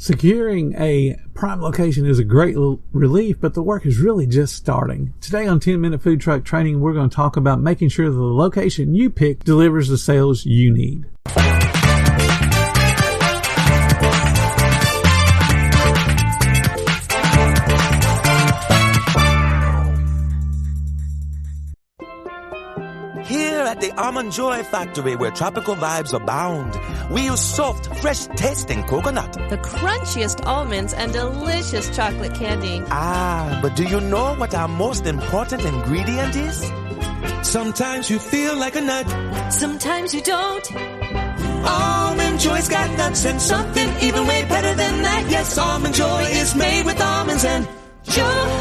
Securing a prime location is a great relief, but the work is really just starting. Today on 10-Minute Food Truck Training, we're going to talk about making sure the location you pick delivers the sales you need. Here at the Almond Joy Factory, where tropical vibes abound, we use soft, fresh-tasting coconut. The crunchiest almonds and delicious chocolate candy. But do you know what our most important ingredient is? Sometimes you feel like a nut. Sometimes you don't. Almond Joy's got nuts and something even way better than that. Yes, Almond Joy is made with almonds and joy.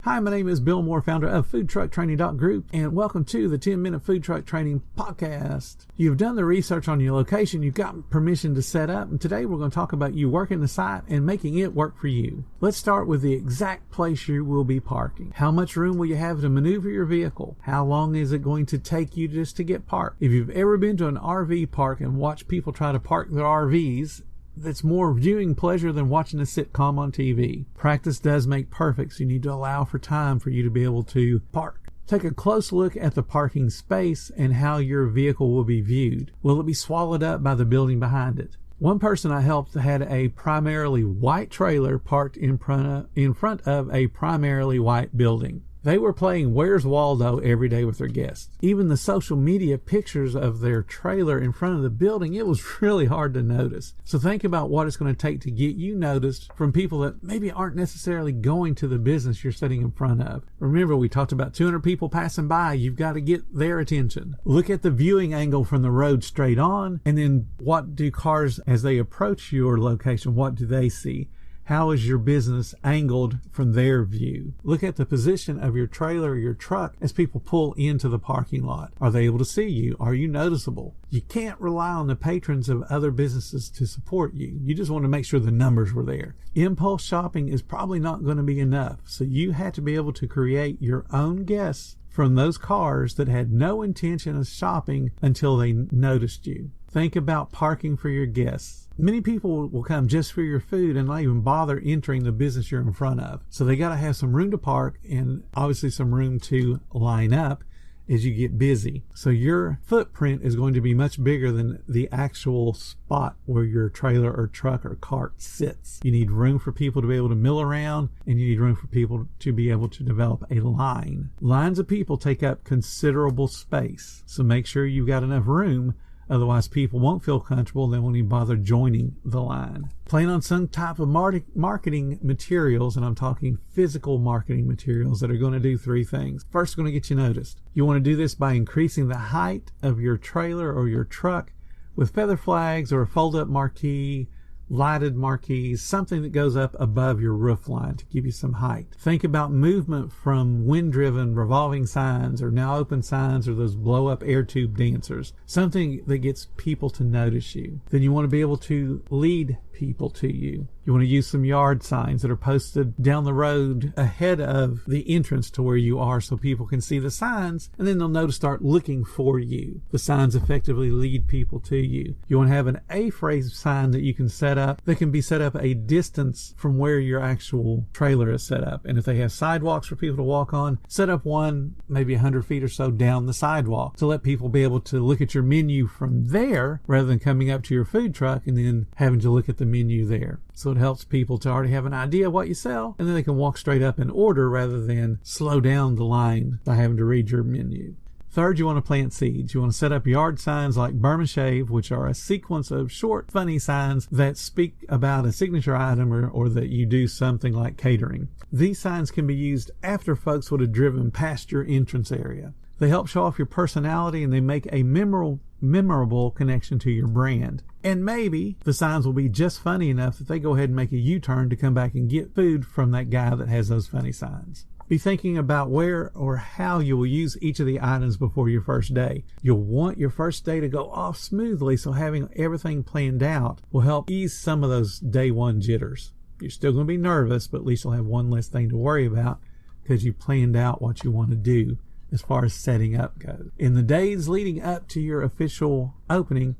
Hi, my name is Bill Moore, founder of foodtrucktraining.group, and welcome to the 10-Minute Food Truck Training Podcast. You've done the research on your location, you've got permission to set up, and today we're going to talk about you working the site and making it work for you. Let's start with the exact place you will be parking. How much room will you have to maneuver your vehicle? How long is it going to take you just to get parked? If you've ever been to an RV park and watched people try to park their RVs, that's more viewing pleasure than watching a sitcom on TV. Practice does make perfect, so you need to allow for time for you to be able to park. Take a close look at the parking space and how your vehicle will be viewed. Will it be swallowed up by the building behind it? One person I helped had a primarily white trailer parked in front of a primarily white building. They were playing Where's Waldo every day with their guests. Even the social media pictures of their trailer in front of the building, it was really hard to notice. So think about what it's going to take to get you noticed from people that maybe aren't necessarily going to the business you're sitting in front of. Remember, we talked about 200 people passing by. You've got to get their attention. Look at the viewing angle from the road straight on, and then what do cars, as they approach your location, what do they see? How is your business angled from their view? Look at the position of your trailer or your truck as people pull into the parking lot. Are they able to see you? Are you noticeable? You can't rely on the patrons of other businesses to support you. You just want to make sure the numbers were there. Impulse shopping is probably not going to be enough. So you have to be able to create your own guests from those cars that had no intention of shopping until they noticed you. Think about parking for your guests. Many people will come just for your food and not even bother entering the business you're in front of. So they got to have some room to park and obviously some room to line up as you get busy. So your footprint is going to be much bigger than the actual spot where your trailer or truck or cart sits. You need room for people to be able to mill around, and you need room for people to be able to develop a line. Lines of people take up considerable space. So make sure you've got enough room. Otherwise, people won't feel comfortable. They won't even bother joining the line. Plan on some type of marketing materials, and I'm talking physical marketing materials that are going to do three things. First, going to get you noticed. You want to do this by increasing the height of your trailer or your truck with feather flags or a fold-up marquee, lighted marquees, something that goes up above your roof line to give you some height. Think about movement from wind-driven revolving signs or now open signs or those blow-up air tube dancers, something that gets people to notice you. Then you want to be able to lead people to you. You want to use some yard signs that are posted down the road ahead of the entrance to where you are so people can see the signs, and then they'll know to start looking for you. The signs effectively lead people to you. You want to have an A-frame sign that you can set up that can be set up a distance from where your actual trailer is set up. And if they have sidewalks for people to walk on, set up one maybe 100 feet or so down the sidewalk to let people be able to look at your menu from there rather than coming up to your food truck and then having to look at the menu there. So it helps people to already have an idea of what you sell, and then they can walk straight up and order rather than slow down the line by having to read your menu. Third, you want to plant seeds. You want to set up yard signs like Burma Shave, which are a sequence of short, funny signs that speak about a signature item or that you do something like catering. These signs can be used after folks would have driven past your entrance area. They help show off your personality, and they make a memorable connection to your brand. And maybe the signs will be just funny enough that they go ahead and make a U-turn to come back and get food from that guy that has those funny signs. Be thinking about where or how you will use each of the items before your first day. You'll want your first day to go off smoothly, so having everything planned out will help ease some of those day one jitters. You're still going to be nervous, but at least you'll have one less thing to worry about because you planned out what you want to do as far as setting up goes. In the days leading up to your official opening,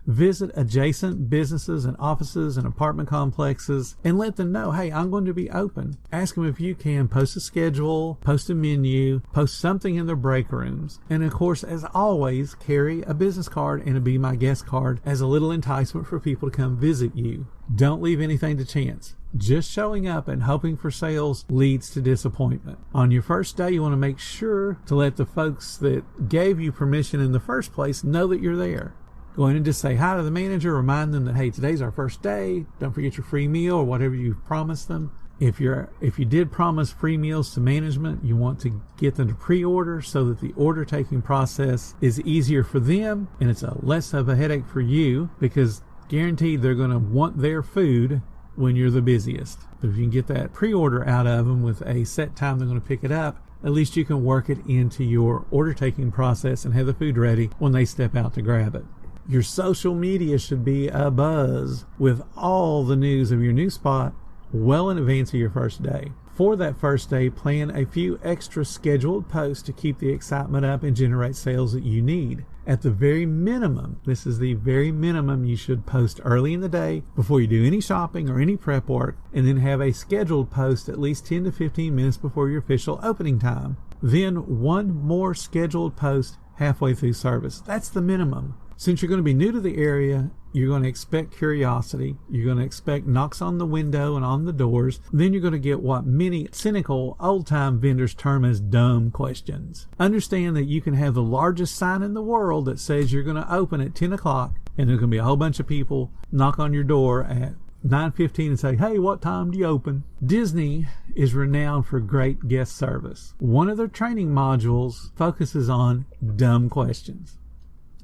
Visit adjacent businesses and offices and apartment complexes and let them know, hey, I'm going to be open. Ask them if you can post a schedule, post a menu, post something in their break rooms. And of course, as always, carry a business card and a Be My Guest card as a little enticement for people to come visit you. Don't leave anything to chance. Just showing up and hoping for sales leads to disappointment. On your first day, you want to make sure to let the folks that gave you permission in the first place know that you're there. Go in and just say hi to the manager, remind them that, hey, today's our first day. Don't forget your free meal or whatever you promised them. If you did promise free meals to management, you want to get them to pre-order so that the order taking process is easier for them and it's less of a headache for you, because guaranteed they're going to want their food when you're the busiest. But if you can get that pre-order out of them with a set time they're going to pick it up, at least you can work it into your order taking process and have the food ready when they step out to grab it. Your social media should be abuzz with all the news of your new spot well in advance of your first day. For that first day, plan a few extra scheduled posts to keep the excitement up and generate sales that you need. At the very minimum, this is the very minimum, you should post early in the day before you do any shopping or any prep work, and then have a scheduled post at least 10 to 15 minutes before your official opening time. Then one more scheduled post halfway through service. That's the minimum. Since you're going to be new to the area, you're going to expect curiosity. You're going to expect knocks on the window and on the doors. Then you're going to get what many cynical old-time vendors term as dumb questions. Understand that you can have the largest sign in the world that says you're going to open at 10 o'clock, and there's going to be a whole bunch of people knock on your door at 9:15 and say, hey, what time do you open? Disney is renowned for great guest service. One of their training modules focuses on dumb questions.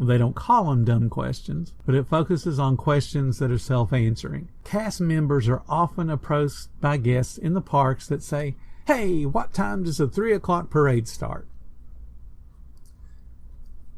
They don't call them dumb questions, but it focuses on questions that are self-answering. Cast members are often approached by guests in the parks that say, hey, what time does the 3 o'clock parade start?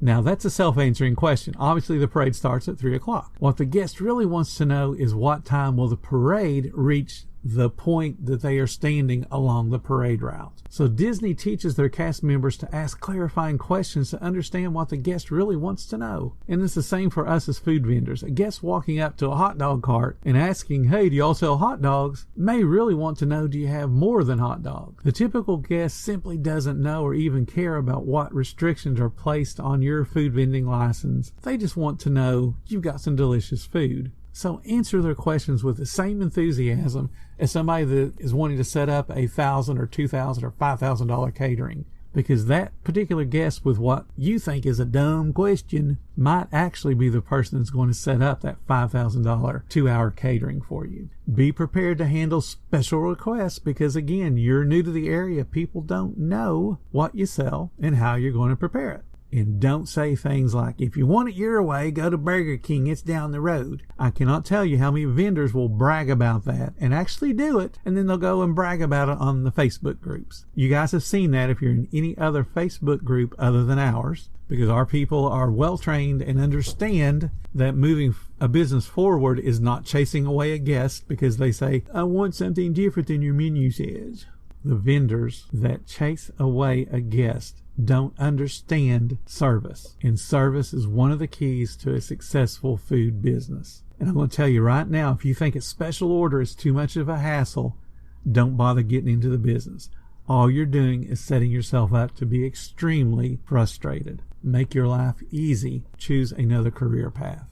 Now, that's a self-answering question. Obviously, the parade starts at 3 o'clock. What the guest really wants to know is what time will the parade reach the point that they are standing along the parade route. So Disney teaches their cast members to ask clarifying questions to understand what the guest really wants to know. And it's the same for us as food vendors. A guest walking up to a hot dog cart and asking, hey, do y'all sell hot dogs, may really want to know, do you have more than hot dogs? The typical guest simply doesn't know or even care about what restrictions are placed on your food vending license. They just want to know you've got some delicious food. So answer their questions with the same enthusiasm as somebody that is wanting to set up a $1,000 or $2,000 or $5,000 catering, because that particular guest with what you think is a dumb question might actually be the person that's going to set up that $5,000 2-hour catering for you. Be prepared to handle special requests because, again, you're new to the area. People don't know what you sell and how you're going to prepare it. And don't say things like, if you want it your way, go to Burger King, it's down the road. I cannot tell you how many vendors will brag about that and actually do it, and then they'll go and brag about it on the Facebook groups. You guys have seen that if you're in any other Facebook group other than ours, because our people are well trained and understand that moving a business forward is not chasing away a guest because they say, I want something different than your menu says. The vendors that chase away a guest don't understand service. And service is one of the keys to a successful food business. And I'm going to tell you right now, if you think a special order is too much of a hassle, don't bother getting into the business. All you're doing is setting yourself up to be extremely frustrated. Make your life easy. Choose another career path.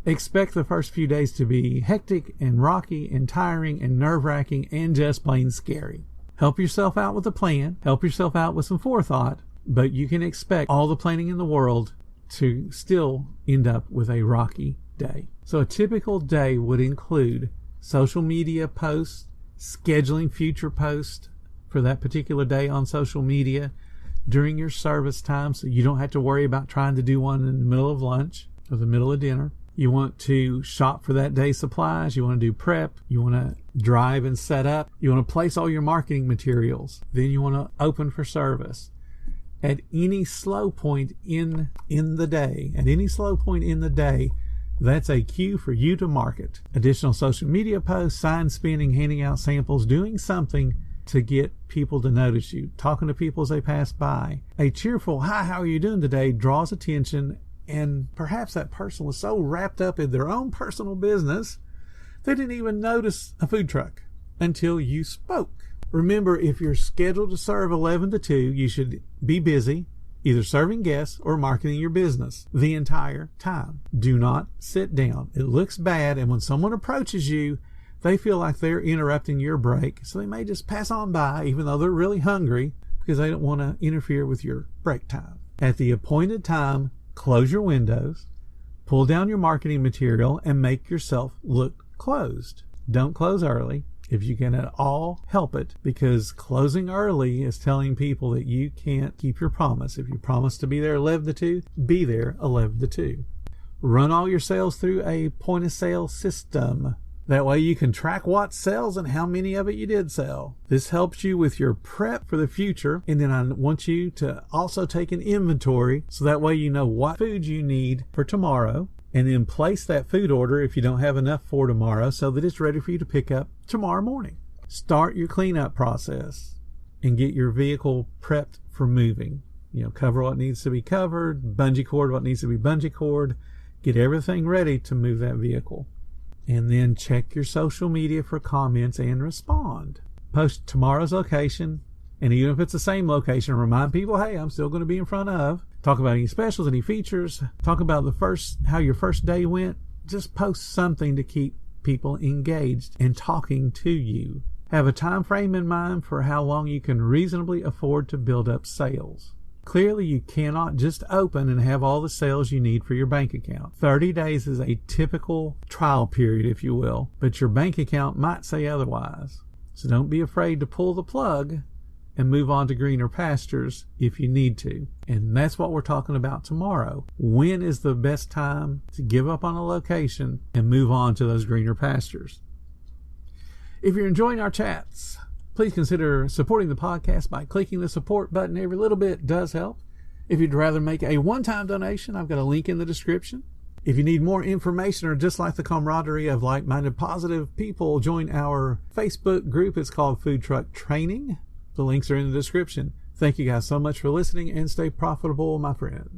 Expect the first few days to be hectic and rocky and tiring and nerve-wracking and just plain scary. Help yourself out with a plan. Help yourself out with some forethought. But you can expect all the planning in the world to still end up with a rocky day. So a typical day would include social media posts, scheduling future posts for that particular day on social media during your service time so you don't have to worry about trying to do one in the middle of lunch or the middle of dinner. You want to shop for that day's supplies. You want to do prep. You want to drive and set up. You want to place all your marketing materials. Then you want to open for service. At any slow point in the day, that's a cue for you to market. Additional social media posts, sign spinning, handing out samples, doing something to get people to notice you. Talking to people as they pass by. A cheerful, hi, how are you doing today, draws attention And perhaps that person was so wrapped up in their own personal business, they didn't even notice a food truck until you spoke. Remember, if you're scheduled to serve 11 to 2, you should be busy, either serving guests or marketing your business the entire time. Do not sit down. It looks bad, and when someone approaches you, they feel like they're interrupting your break, so they may just pass on by even though they're really hungry because they don't want to interfere with your break time. At the appointed time, close your windows, pull down your marketing material, and make yourself look closed. Don't close early if you can at all help it, because closing early is telling people that you can't keep your promise. If you promise to be there 11 to 2, be there 11 to 2. Run all your sales through a point of sale system. That way you can track what sells and how many of it you did sell. This helps you with your prep for the future. And then I want you to also take an inventory so that way you know what food you need for tomorrow, and then place that food order if you don't have enough for tomorrow so that it's ready for you to pick up tomorrow morning. Start your cleanup process and get your vehicle prepped for moving. Cover what needs to be covered, bungee cord what needs to be bungee cord. Get everything ready to move that vehicle. And then check your social media for comments and respond. Post tomorrow's location, and even if it's the same location, remind people, hey, I'm still going to be in front of. Talk about any specials, any features. Talk about how your first day went. Just post something to keep people engaged and talking to you. Have a time frame in mind for how long you can reasonably afford to build up sales. Clearly, you cannot just open and have all the sales you need for your bank account. 30 days is a typical trial period, if you will, but your bank account might say otherwise. So don't be afraid to pull the plug and move on to greener pastures if you need to. And that's what we're talking about tomorrow. When is the best time to give up on a location and move on to those greener pastures? If you're enjoying our chats, please consider supporting the podcast by clicking the support button. Every little bit does help. If you'd rather make a one-time donation, I've got a link in the description. If you need more information or just like the camaraderie of like-minded positive people, join our Facebook group. It's called Food Truck Training. The links are in the description. Thank you guys so much for listening, and stay profitable, my friend.